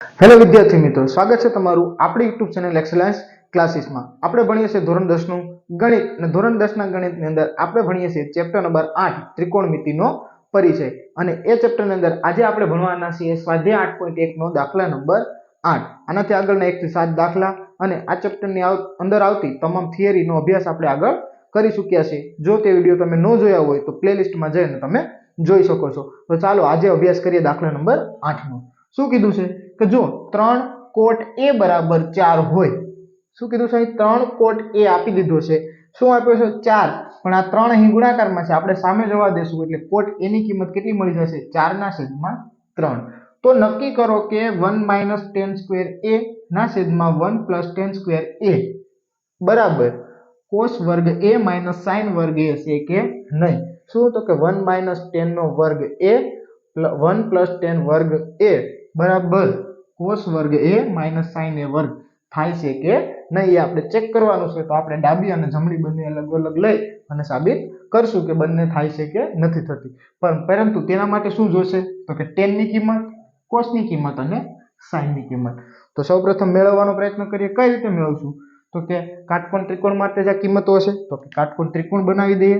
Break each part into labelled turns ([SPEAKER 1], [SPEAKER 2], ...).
[SPEAKER 1] Hello વિદ્યાર્થી મિત્રો, સ્વાગત છે તમારું આપણી યુટ્યુબ ચેનલ એક્સેલન્સ ક્લાસીસમાં. આપણે ભણીએ છીએ ધોરણ 10 નું ગણિત અને ધોરણ 10 ના ગણિતની અંદર આપણે ભણીએ છીએ ચેપ્ટર નંબર 8 ત્રિકોણમિતિનો પરિચય. અને એ ચેપ્ટરની અંદર આજે આપણે ભણવાના છીએ સ્વાધ્યાય 8.1 નો દાખલા નંબર 8. આનાથી આગળના 1 થી 7 દાખલા અને આ ચેપ્ટરની અંદર આવતી તમામ થિયરીનો અભ્યાસ આપણે આગળ કરી ચૂક્યા છીએ. જો તે વિડીયો તમે ન જોયા હોય તો પ્લેલિસ્ટમાં જઈને તમે જોઈ શકો છો. તો ચાલો આજે અભ્યાસ કરીએ દાખલા નંબર 8 નો. શું કીધું છે કે જો 3 કોટ a બરાબર 4 હોય. શું કીધું છે? 3 કોટ a આપી દીધો છે. શું આપ્યો છે? 4. પણ આ 3 અહીં ગુણાકારમાં છે, આપણે સામે જવા દેશું એટલે કોટ a ની કિંમત કેટલી મળી જશે? 4/3. તો નક્કી કરો કે 1 - tan સ્ક્વેર a ના છેદમાં 1 + tan સ્ક્વેર a બરાબર cos વર્ગ a - sin વર્ગ a છે કે નહીં. શું? તો કે 1 - tan નો વર્ગ a 1 + tan વર્ગ a બરાબર cos વર્ગ a - sin a વર્ગ થાય છે કે નહીં એ આપણે ચેક કરવાનું છે. તો આપણે ડાબી અને જમણી બંને અલગ અલગ લઈ અને સાબિત કરશું કે બંને થાય છે કે નથી થતી. પરંતુ તેના માટે શું જોશે? તો કે tan ની કિંમત, cos ની કિંમત અને sin ની કિંમત. તો સૌપ્રથમ મેળવવાનો પ્રયત્ન કરીએ. કઈ રીતે મેળવશું? તો કે કાટકોણ ત્રિકોણ માટે જે કિંમતો હશે તો કે કાટકોણ ત્રિકોણ બનાવી દઈએ.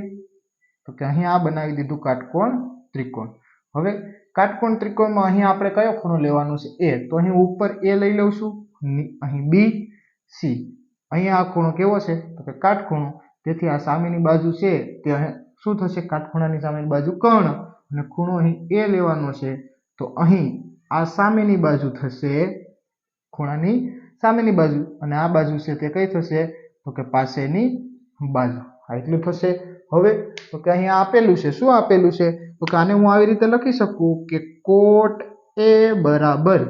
[SPEAKER 1] તો કે અહીં આ બનાવી દીધું કાટકોણ ત્રિકોણ. હવે કાટકોણ ત્રિકોણમાં અહીં આપણે કયો ખૂણો લેવાનો છે? a. તો અહીં ઉપર a લઈ લઉં, અહીં b c. અહીં આ ખૂણો કેવો છે? તો કે કાટખૂણો. તેથી આ સામેની બાજુ છે તે શું થશે? કાટખૂણાની સામેની બાજુ કર્ણ અને ખૂણો અહીં a લેવાનો છે. તો અહીં આ સામેની બાજુ થશે, ખૂણાની સામેની બાજુ, અને આ બાજુ છે તે કઈ થશે? તો કે પાસેની બાજુ. આ એટલું થશે. હવે તો કે અહીંયા આપેલું છે, શું આપેલું છે? તો કે આને હું આવી રીતે લખી શકું કે કોટ a બરાબર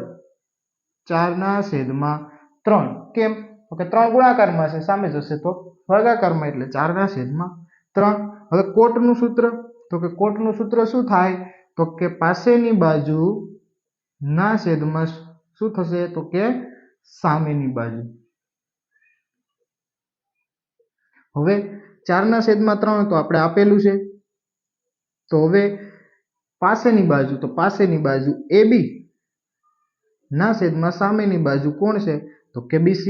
[SPEAKER 1] 4/3. કેમ? તો કે 3 ગુણાકારમાં છે, સામે જશે તો ભાગાકારમાં એટલે 4/3. હવે કોટનું સૂત્ર, તો કે કોટનું સૂત્ર શું થાય? તો કે પાસેની બાજુ ના છેદમાં શું થશે? તો કે સામેની બાજુ. હવે 4/3 તો આપણે આપેલું છે. તો હવે પાસેની બાજુ, તો પાસેની બાજુ AB ના છેદમાં સામેની બાજુ કોણ છે? તો કે BC.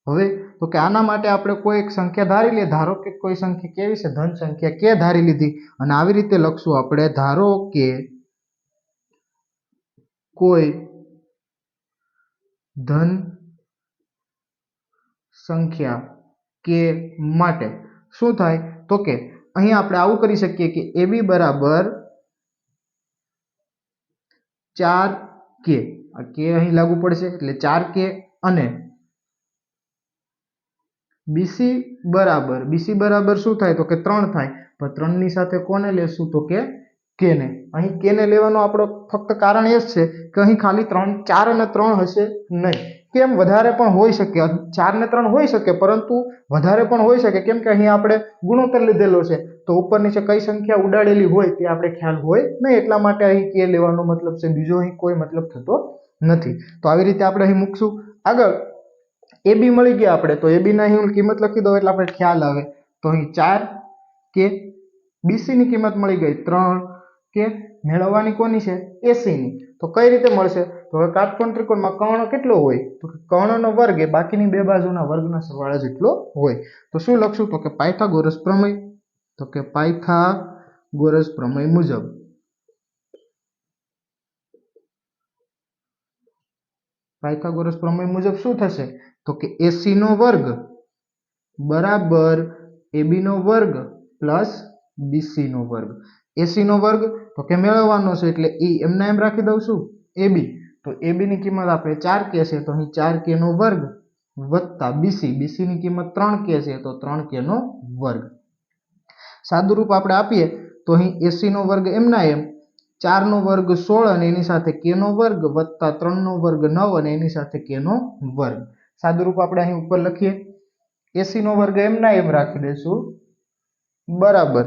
[SPEAKER 1] હવે તો કે આના માટે આપણે કોઈ એક સંખ્યા ધારી લઈએ. ધારો કે કોઈ સંખ્યા કેવી છે? ધન સંખ્યા કે ધારી લીધી અને આવી રીતે લખશું આપણે. ધારો કે કોઈ ધન સંખ્યા કે માટે શું થાય? તો કે અહીં આપણે આવું કરી શકીએ કે AB બરાબર 4k. આ k અહીં લાગુ પડશે એટલે 4k અને BC બરાબર શું થાય? તો કે 3 થાય. તો 3 ની સાથે કોને લેશું? તો કે k ને. અહીં k ને લેવાનો આપણો ફક્ત કારણ એ જ છે કે અહીં ખાલી 4 અને 3 હશે નહીં. કેમ? વધારે પણ હોઈ શકે, 4 ને 3 હોઈ શકે, પરંતુ વધારે પણ હોઈ શકે. કેમ કે અહીં આપણે ગુણોત્તર લીધેલો છે, તો ઉપર નીચે કઈ સંખ્યા ઉડાડેલી હોય તે આપણે ખ્યાલ હોય નહીં, એટલા માટે અહીં k લેવાનો મતલબ છે. બીજો અહીં કોઈ મતલબ થતો નથી. તો આવી રીતે આપણે અહીં મૂકશું. આગળ AB મળી ગયા આપણે, તો AB ના અહીં કિંમત લખી દો એટલે આપણે ખ્યાલ આવે. તો અહીં 4k. BC ની કિંમત મળી ગઈ 3k. મેળવવાની કોની છે? AC ની. તો કઈ રીતે મળશે? તો હવે કાટકોણ ત્રિકોણમાં કર્ણ કેટલો હોય? તો કે કર્ણનો વર્ગ એ બાકીની બે બાજુના વર્ગના સરવાળા જેટલો હોય. તો શું લખશું? તો કે પાયથાગોરસ પ્રમેય. તો કે પાયથાગોરસ પ્રમેય મુજબ પાયથાગોરસ પ્રમેય મુજબ શું થશે? તો કે AC નો વર્ગ બરાબર AB નો વર્ગ પ્લસ BC નો વર્ગ. AC નો વર્ગ તો કે મેળવવાનો છે એટલે એમના એમ રાખી દઉં છું. AB, તો AB ની કિંમત આપણે 4k છે, તો અહીં 4k નો વર્ગ વત્તા BC ની કિંમત 3k છે, તો 3k નો વર્ગ. સાદું રૂપ આપણે આપીએ તો અહીં AC નો વર્ગ એમના એમ 4 નો વર્ગ 16 અને એની સાથે k નો વર્ગ વત્તા 3 નો વર્ગ 9 અને એની સાથે k નો વર્ગ. સાદું રૂપ આપણે અહીં ઉપર લખીએ. AC નો વર્ગ એમના એમ રાખી દઈશું બરાબર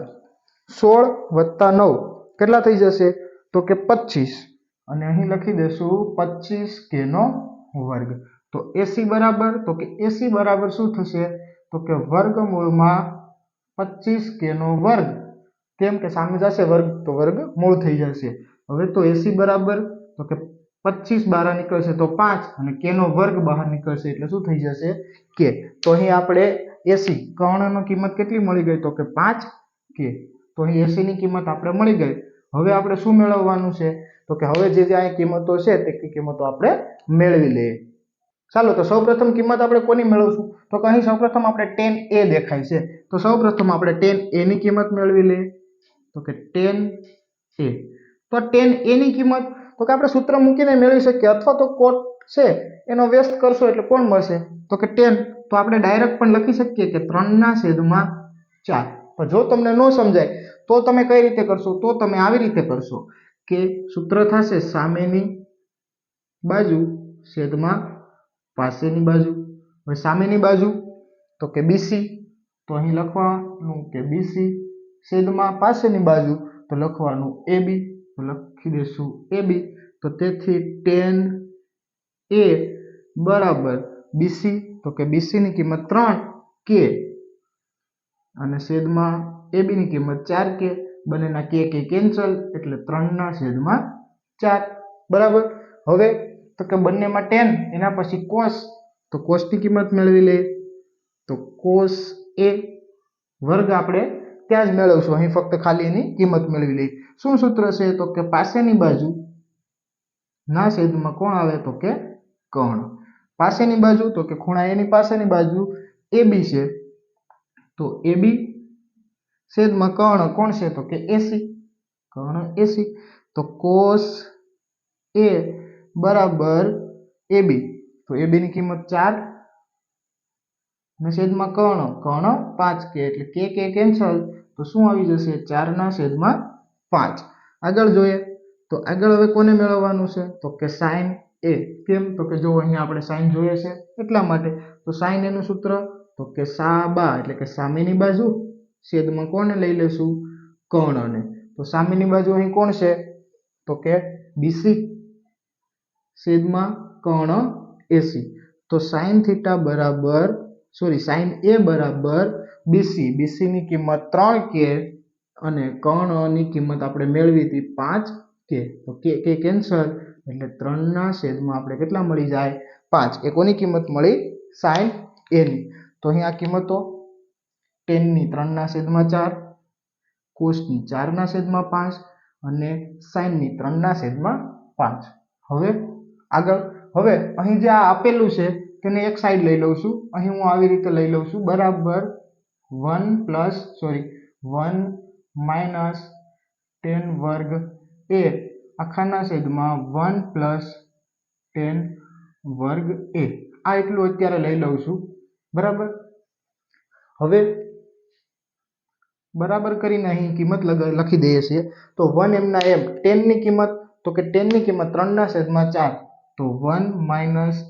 [SPEAKER 1] 16 વત્તા 9 કેટલા થઈ જશે? તો કે 25 અને અહીં લખી દઈશું 25k નો વર્ગ. તો AC બરાબર, તો કે AC બરાબર શું થશે? તો કે વર્ગમૂળમાં 25k નો વર્ગ. કેમ કે સામે જશે વર્ગ તો વર્ગમૂળ થઈ જશે. હવે તો AC બરાબર, તો કે 25 બહાર નીકળશે તો 5 અને k નો વર્ગ બહાર નીકળશે એટલે શું થઈ જશે k. તો અહીં આપણે 80 કર્ણનો કિંમત કેટલી મળી ગઈ તો કે 5k. તો અહીં 80 ની કિંમત આપણે મળી ગઈ. હવે આપણે શું મેળવવાનું છે તો કે હવે જે અહીં કિંમતો છે તે કિંમતો આપણે મેળવી લઈએ. ચાલો તો સૌપ્રથમ કિંમત આપણે કોની મેળવશું તો કે અહીં સૌપ્રથમ આપણે tan a દેખાય છે તો સૌપ્રથમ આપણે tan a ની કિંમત મેળવી લઈએ. તો કે tan a. તો tan a ની કિંમત તો કે આપણે સૂત્ર મૂકીને મેળવી શકીએ અથવા તો cot છે એનો વ્યસ્ત કરશો એટલે કોણ મળશે તો કે tan. તો આપણે ડાયરેક્ટ પણ લખી શકીએ કે 3/4. પણ જો તમને ન સમજાય તો તમે કઈ રીતે કરશો તો તમે આવી રીતે કરશો કે સૂત્ર થશે સામેની બાજુ છેદમાં પાસેની બાજુ. હવે સામેની બાજુ તો કે BC તો અહીં લખવાનું કે BC છેદમાં પાસેની બાજુ તો લખવાનું AB તો લખી દેશું AB. તો તેથી tan A બરાબર BC તો કે BC ની કિંમત 3k અને છેદમાં AB ની કિંમત 4k. બંનેના k કેન્સલ એટલે 3/4 બરાબર. હવે તો કે બંનેમાં tan એના પછી cos તો cos ની કિંમત મેળવી લઈએ. તો cos A વર્ગ આપણે ત્યાં જ મેળવશું અહીં ફક્ત ખાલી એની કિંમત મેળવી લઈએ. શું સૂત્ર છે તો કે પાસેની બાજુ ના છેદમાં કોણ આવે તો કે કર્ણ. પાસેની બાજુ તો કે ખૂણા એની પાસેની બાજુ AB છે તો AB છેદમાં કર્ણ કોણ છે તો કે AC કર્ણ AC. તો cos A બરાબર AB તો AB ની કિંમત 4 ને છેદમાં કર્ણ 5k એટલે k કેન્સલ તો શું આવી જશે 4/5. આગળ જોઈએ તો આગળ હવે કોને મેળવવાનું છે તો કે sin A. કેમ તો કે જો અહીંયા આપણે sin જોઈએ છે એટલા માટે. તો sin A નું સૂત્ર તો કે સાબા એટલે કે સામેની બાજુ છેદમાં કોને લઈ લેશું કર્ણને. તો સામેની બાજુ અહીં કોણ છે તો કે BC છેદમાં કર્ણ AC. તો sin A બરાબર BC. BC ની કિંમત 3k અને કર્ણની કિંમત આપણે મેળવી હતી 5k. તો k કેન્સલ એટલે 3/4 આપણે કેટલા મળી જાય 5. એ કોની કિંમત મળી sin A ની. તો અહીં આ કિંમતો tan ની 3/4 cos ની 4/5 અને sin ની 3/5. હવે આગળ હવે અહીં જે આ આપેલું છે તેને એક સાઈડ લઈ લઉં છું. અહીં હું આવી રીતે લઈ લઉં છું બરાબર 1 tan વર્ગ A આખાના છેદમાં 1 tan વર્ગ A. આ એટલું અત્યારે લઈ લઉં છું બરાબર. હવે બરાબર કરીને અહીં કિંમત લખી દઈએ છીએ. તો 1 એમના એમ tan ની કિંમત તો કે tan ની કિંમત 3/4 તો 1 -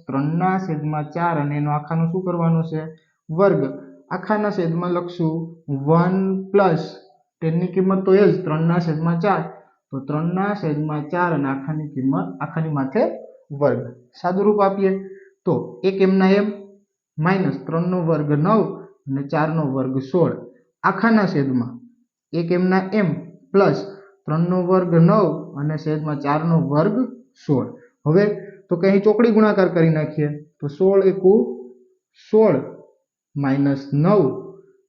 [SPEAKER 1] 3/4 અને એનો આખાનું શું કરવાનું છે વર્ગ. આખાના છેદમાં લખશું 1 tan ની કિંમત તો એ જ 3/4 તો 3/4 અને આખાની કિંમત આખાની માથે વર્ગ. સાદું રૂપ આપીએ તો 1 એમના એમ -3 નો વર્ગ 9 અને 4 નો વર્ગ 16 આખાના છેદમાં 1 એમના એમ +3 નો વર્ગ 9 અને છેદમાં 4 નો વર્ગ 16. હવે તો કે અહીં ચોકડી ગુણાકાર કરી નાખીએ તો 16 એકુ 16 -9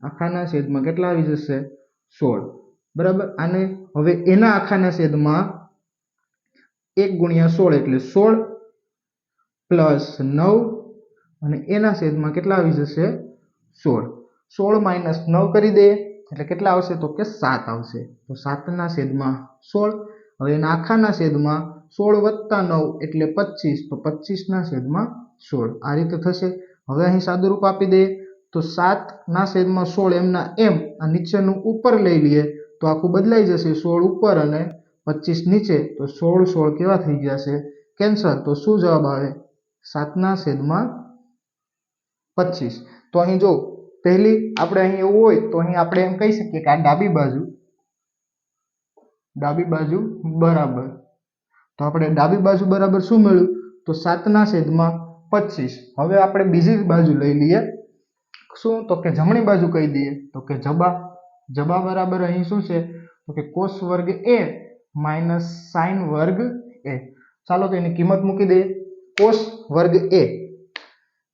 [SPEAKER 1] આખાના છેદમાં કેટલા આવી જશે 16 બરાબર. આને હવે એના આખાના છેદમાં 1 × 16 એટલે 16 +9 અને એના છેદમાં કેટલા આવી જશે 16. 16 - 9 કરી દે એટલે કેટલા આવશે તો કે 7 આવશે. તો 7/16. હવે એના આખાના છેદમાં 16 + 9 એટલે 25 તો 25/16 આ રીતે થશે. હવે અહીં સાદું રૂપ આપી દઈએ તો 7/16 એમના એમ આ નીચેનું ઉપર લઈ લઈએ તો આખું બદલાઈ જશે 16 ઉપર અને 25 નીચે તો 16 કેવા થઈ જશે કેન્સલ. તો શું જવાબ આવે 7/25. તો અહીં જો પહેલી આપણે અહીં એવું હોય તો અહીં આપણે એમ કહી શકીએ કે આ ડાબી બાજુ બરાબર. તો આપણે ડાબી બાજુ બરાબર શું મળ્યું તો 7/25. હવે આપણે બીજી બાજુ લઈ લઈએ શું તો કે જમણી બાજુ કહી દઈએ તો કે જબા બરાબર અહીં શું છે તો કે cos વર્ગ A - sin વર્ગ A. ચાલો તો એની કિંમત મૂકી દઈએ કોસ વર્ગ a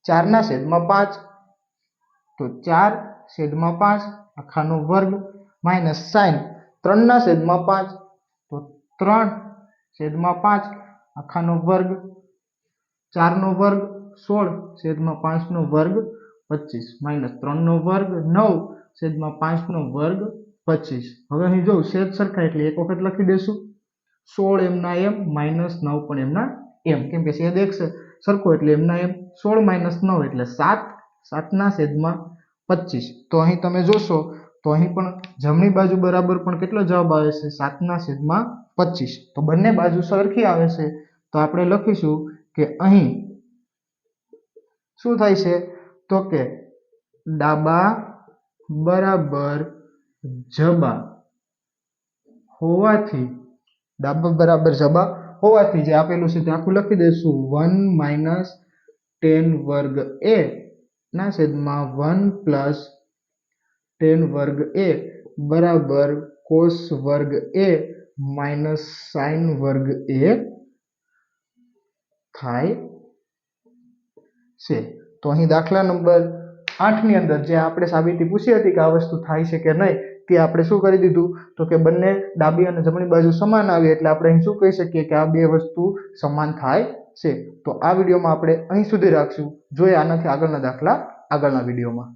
[SPEAKER 1] 4/5 તો 4/5 આખાનો વર્ગ માઇનસ સાઇન 3/5 તો 3/5 આખાનો વર્ગ 4 નો વર્ગ 16/5 નો વર્ગ 25 માઇનસ 3 નો વર્ગ 9/5 નો વર્ગ 25. હવે અહીં જો છેદ સરખા એટલે એક વખત લખી દેશું 16 એમના એમ માઇનસ 9 પણ એમના એમ કેમ કે છેદ એક સરખો એટલે એમના એમ 16 માઇનસ 9 એટલે 7 7/25. તો અહીં તમે જોશો તો અહીં પણ જમણી બાજુ બરાબર પણ કેટલો જવાબ આવે છે 7/25. તો બંને બાજુ સરખી આવે છે તો આપણે લખીશું કે અહીં શું થાય છે તો કે ડાબા બરાબર જબા હોવાથી ડાબા બરાબર જબા હોવાથી જે આપેલું છે તે આખું લખી દઈશું 1 - tan વર્ગ a ના છેદમાં 1 + tan વર્ગ a બરાબર cos વર્ગ a માઇનસ sin વર્ગ a થાય છે. તો અહીં દાખલા નંબર 8 ની અંદર જે આપણે સાબિતી પૂછી હતી કે આ વસ્તુ થાય છે કે નહીં તે આપણે શું કરી દીધું તો કે બંને ડાબી અને જમણી બાજુ સમાન આવી એટલે આપણે અહીં શું કહી શકીએ કે આ બે વસ્તુ સમાન થાય છે. તો આ વિડીયોમાં આપણે અહીં સુધી રાખશું. જોઈએ આનાથી આગળના દાખલા આગળના વિડીયોમાં.